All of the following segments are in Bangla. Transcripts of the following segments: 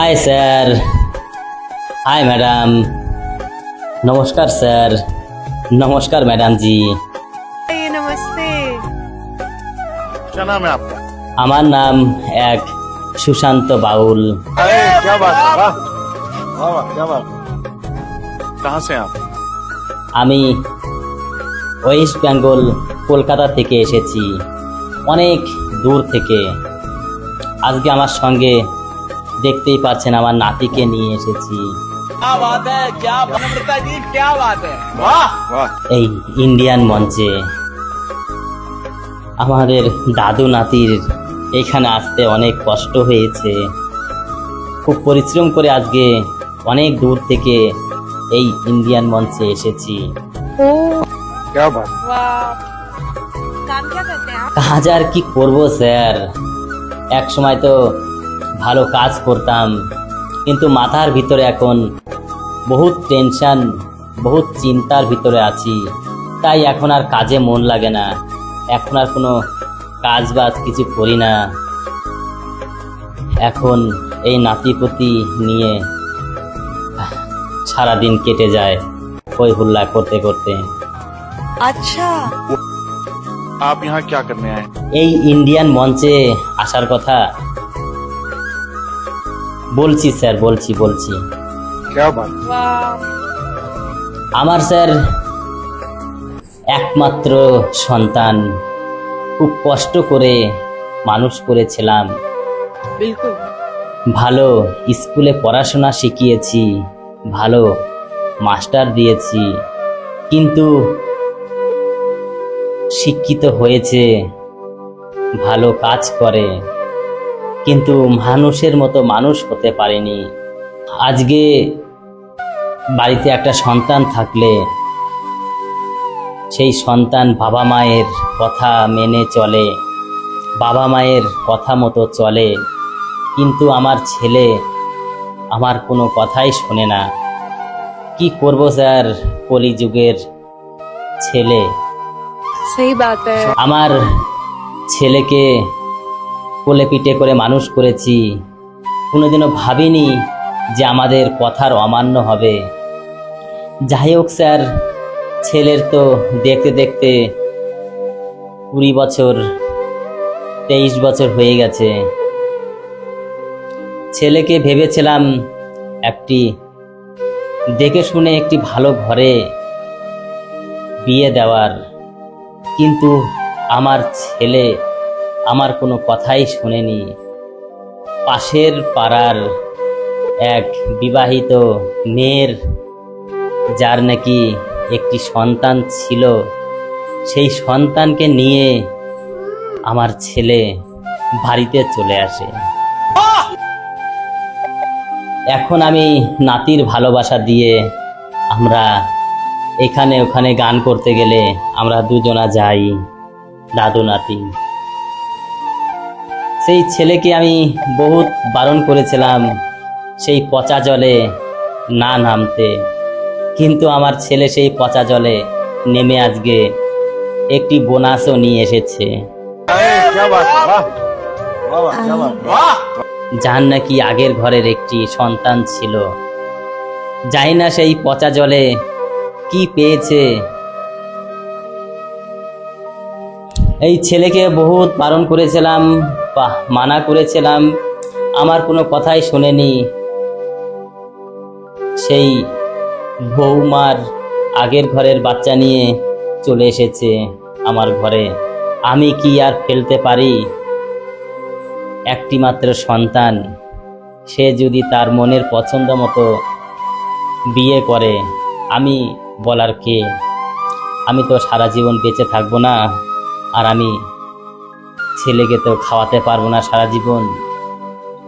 হাই স্যার, হাই ম্যাডাম, নমস্কার স্যার, नमस्कार मैडम जी। नमस्ते। क्या नाम है आपका? আমার নাম এক সুশান্ত বাউল। अरे क्या बात है, वाह वाह वाह, क्या बात है। कहाँ से हैं आप? আমি ওয়েস্ট বেঙ্গল কলকাতা থেকে এসেছি, অনেক দূর থেকে। আজকে আমার সঙ্গে দেখতেই পাচ্ছেন আমার নাতিকে নিয়ে এসেছি। क्या बात है, क्या नम्रता जी, क्या बात है। वाह वाह। এই ইন্ডিয়ান মঞ্চে আমাদের দাদু নাতির এখানে আসতে অনেক কষ্ট হয়েছে, খুব পরিশ্রম করে আজকে অনেক দূর থেকে এই ইন্ডিয়ান মঞ্চে এসেছি। क्या बात। वाह। काम क्या करते हैं आप? কাজ আর কি করব স্যার, এক সময় তো ভালো কাজ করতাম, কিন্তু মাথার ভিতরে এখন বহুত টেনশন, বহুত চিন্তার ভিতরে আছি, তাই এখন আর কাজে মন লাগে না, এখন আর কোনো কাজ বাজ কিছু করি না। এখন এই নাতিপতি নিয়ে সারাদিন কেটে যায় হই হুল্লা করতে করতে। अच्छा। आप यहाँ क्या करने आए? এই ইন্ডিয়ান মঞ্চে আসার কথা বলছি স্যার, বলছি। क्या बात। वाह। আমার স্যার একমাত্র সন্তান, খুব কষ্ট করে মানুষ করেছিলাম, बिल्कुल। ভালো স্কুলে পড়াশোনা শিখিয়েছি, ভালো মাস্টার দিয়েছি, কিন্তু শিক্ষিত হয়েছে, ভালো কাজ করে, কিন্তু মানুষের মতো মানুষ হতে পারেনি। আজকে বাড়িতে একটা সন্তান থাকলে সেই সন্তান বাবা মায়ের কথা মেনে চলে, বাবা মায়ের কথা মতো চলে, কিন্তু আমার ছেলে আমার কোনো কথাই শোনে না। কি করব স্যার, কলিযুগের ছেলে। सही बात है। আমার ছেলেকে কোলে পিঠে করে মানুষ করেছি, কোনোদিনও ভাবিনি যে আমাদের কথার অমান্য হবে। যাই হোক স্যার, ছেলের তো দেখতে দেখতে 20 বছর 23 বছর হয়ে গেছে। ছেলেকে ভেবেছিলাম একটি দেখে শুনে একটি ভালো ঘরে বিয়ে দেওয়ার, কিন্তু আমার ছেলে আমার কোনো কথাই শোনেনি। পাশের পাড়ার এক বিবাহিত মেয়ের, যার নাকি একটি সন্তান ছিল, সেই সন্তানকে নিয়ে আমার ছেলে বাড়িতে চলে আসে। এখন আমি নাতির ভালোবাসা দিয়ে আমরা এখানে ওখানে গান করতে গেলে আমরা দুজনা যাই, দাদু নাতি। সেই ছেলেকে আমি বহুত বারণ করেছিলাম সেই পচা জলে না নামতে, কিন্তু আমার ছেলে সেই পচা জলে নেমে আজকে একটি বোনাসও নিয়ে এসেছে। अरे क्या बात है, वाह वाह वाह, क्या बात। वाह। যার নাকি আগের ঘরের একটি সন্তান ছিল, জানি না সেই পচা জলে কি পেয়েছে। এই ছেলেকে বহুত বারণ করেছিলাম, মানা করেছিলাম, আমার কোনো কথাই শোনেনি। সেই বৌমার আগের ঘরের বাচ্চা নিয়ে চলে এসেছে আমার ঘরে। আমি কি আর ফেলতে পারি? একটি মাত্র সন্তান, সে যদি তার মনের পছন্দ মতো বিয়ে করে, আমি বলার কে? আমি তো সারা জীবন বেঁচে থাকবো না, আর আমি ছেলেকে তো খাওয়াতে পারবো না সারা জীবন।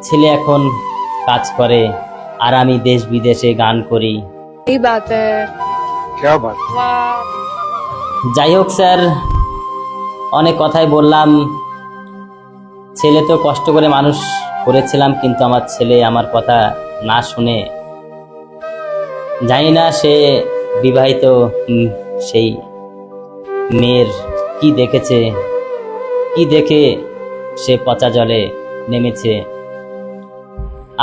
ছেলে এখন কাজ করে আর আমি দেশ বিদেশে গান করি। सही बात है। क्या बात। वाह। যাই হোক স্যার, অনেক কথাই বললাম। ছেলে তো কষ্ট করে মানুষ করেছিলাম, কিন্তু আমার ছেলে আমার কথা না শুনে, জানি না সে বিবাহিত সেই মেয়ের কি দেখেছে, কি দেখে সে পচা জলে নেমেছে।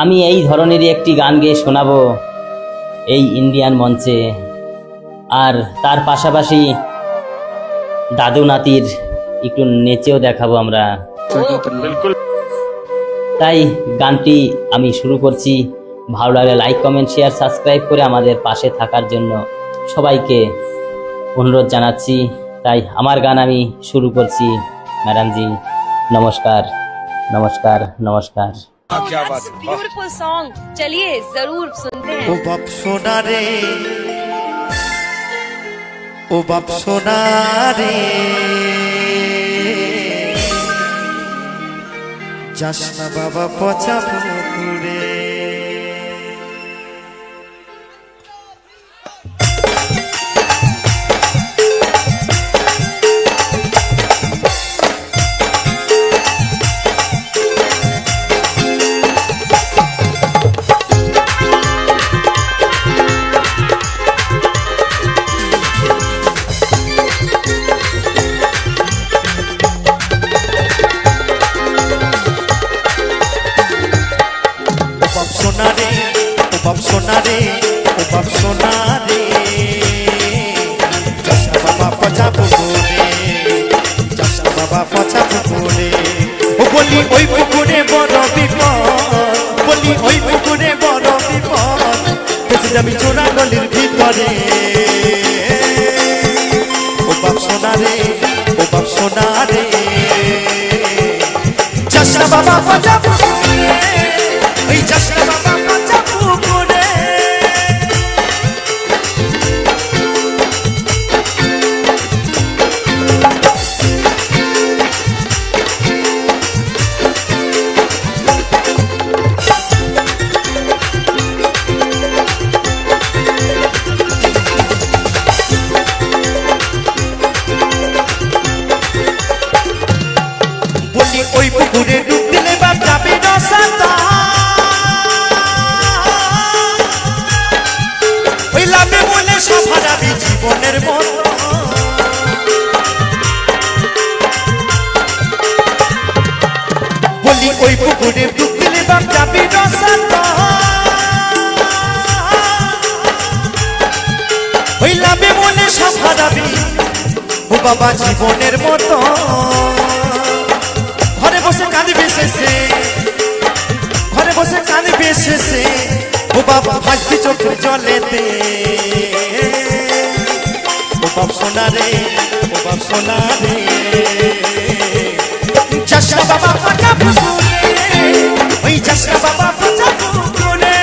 আমি এই ধরনেরই একটি গান গেয়ে শোনাবো এই ইন্ডিয়ান মঞ্চে। আর তার পাশাপাশি দাদু নাতির একটু নেচেও দেখাবো আমরা। बिल्कुल তাই গানটি আমি শুরু করছি। ভালো লাগলে লাইক কমেন্ট শেয়ার সাবস্ক্রাইব করে আমাদের পাশে থাকার জন্য সবাইকে অনুরোধ জানাচ্ছি। তাই আমার গান আমি শুরু করছি। ম্যাডাম জি নমস্কার নমস্কার নমস্কার। क्या बात है ब्यूटीफुल सॉन्ग, चलिए जरूर सुनते हैं। ও বাপ সোনা রে, ও বাপ সোনা রে, যাস না বাবা পচা পুকুরে। সোনা রে, ও বাপ সোনা রে, ও বাপ সোনা রে, যাস না বাবা পচা পুকুরে, যাস না বাবা পচা পুকুরে। ও বলি ওই পুকুরে বড় বিপদ, বলি ওই পুকুরে বড় বিপদ, বেঁচে যাবি চোরা গলির ভিতরে। ও বাপ সোনা রে, ও বাপ সোনা রে, যাস না বাবা পচা পুকুরে, ওই যাস না বাবা পচা পুকুরে। বলি ওই পুকুরে ডুব দিলে বাপ যাবে রসাতা, ওই লাভে বলে সব হারাবি জীবনের মতো। বলি ওই পুকুরে ডুব দিলে বাপ যাবে রসাতা, ওই লাভে বলে সব হারাবি ও বাবা জীবনের মতো। ঘরে বসে কাঁদবি শেষে, ঘরে বসে কাঁদবি শেষে, ও বাবা ভাসবি চোখের জলেতে। ও বাপ সোনা রে, ও বাপ সোনা রে, যাস না বাবা পচা পুকুরে, ওই যাস না বাবা পচা পুকুরে।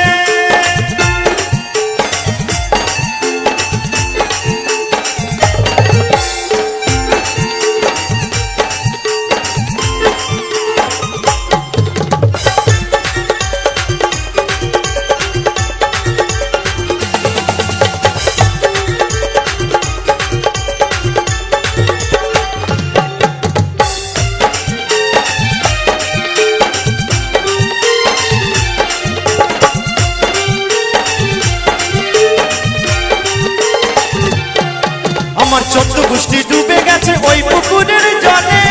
আমার 14 গোষ্ঠী ডুবে গেছে ওই পুকুরের জলে,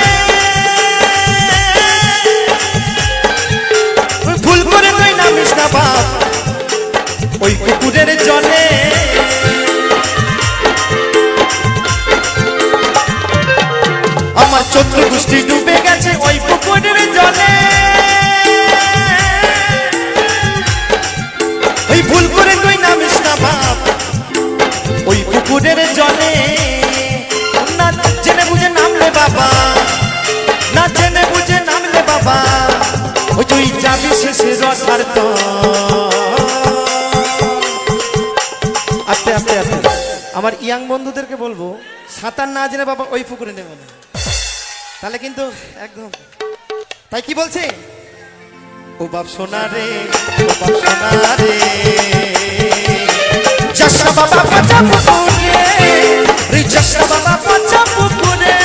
ভুল করে তুই নামিস না বাপ ওই পুকুরের জলে। আমার 14 গোষ্ঠী ডুবে গেছে ওই পুকুরের জলে, ওই ভুল করে তুই নামিস না বাপ ওই পুকুরের জলে। না জেনে বুঝে নামলে বাবা, না জেনে বুঝে নামলে বাবা, ওই তুই যাবি শেষে রসার তো। আস্তে আস্তে আস্তে আমার ইয়াং বন্ধুদেরকে বলবো, সাঁতার না জেনে বাবা ওই পুকুরে নেবে না, তাহলে কিন্তু একদম। তাই কি বলছে, ও বাপ সোনা রে, ও বাপ সোনা রে, যাস না বাবা পচা পুকুরে, রে যাস না বাবা পচা পুকুরে।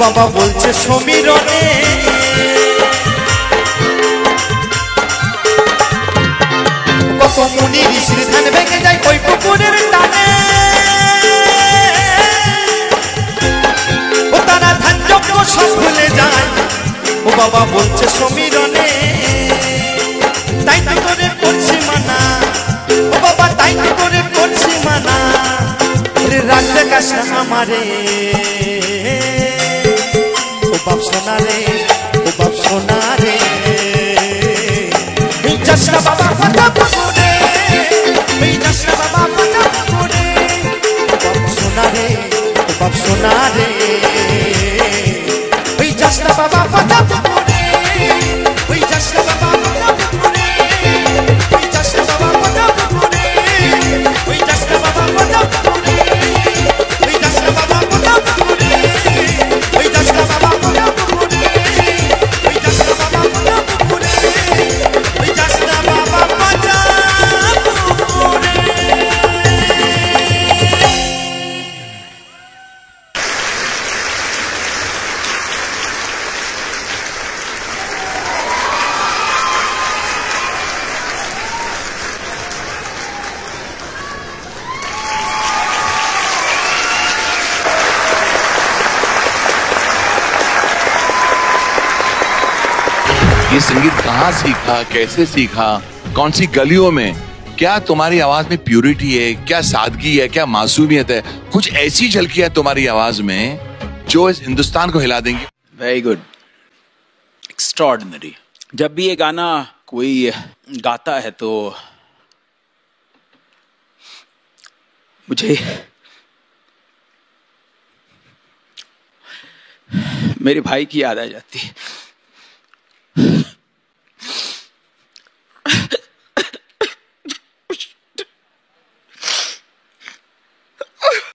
বাবা বলছে সমীরণে কত মুনি ঋষির ধ্যান ভেঙে যায় ওই পুকুরের টানে ও তারা ধ্যান যজ্ঞ সব ভুলে যায় ও বাবা বলছে সমীরণে তাই তো করে করছি মানা ও বাবা তাই তো করে করছি মানা রে রাখতে কাশ না আমারে ও বাপ সোনা রে ও বাপ সোনা রে এই যাসনা বাবা কথা পুকুরে এই যাসনা বাবা কথা পুকুরে ও বাপ সোনা রে ও বাপ সোনা রে এই যাসনা বাবা কথা পুকুরে ওই যাসনা বাবা কথা পুকুরে ওই যাসনা বাবা কথা পুকুরে ওই যাসনা বাবা কথা পুকুরে ওই যাসনা বাবা কথা পুকুরে ওই যাসনা বাবা কথা পুকুরে ওই যাসনা বাবা কথা পুকুরে ওই যাসনা বাবা কথা পুকুরে ये संगीत कहाँ सीखा, कैसे सीखा, कौन सी गलियों में? क्या तुम्हारी आवाज में प्यूरिटी है, क्या सादगी है, क्या मासूमियत है? कुछ ऐसी झलकियां तुम्हारी आवाज में जो इस हिंदुस्तान को हिला देंगी। Very good, extraordinary. जब भी ये गाना कोई गाता है तो मुझे मेरे भाई की याद आ जाती है।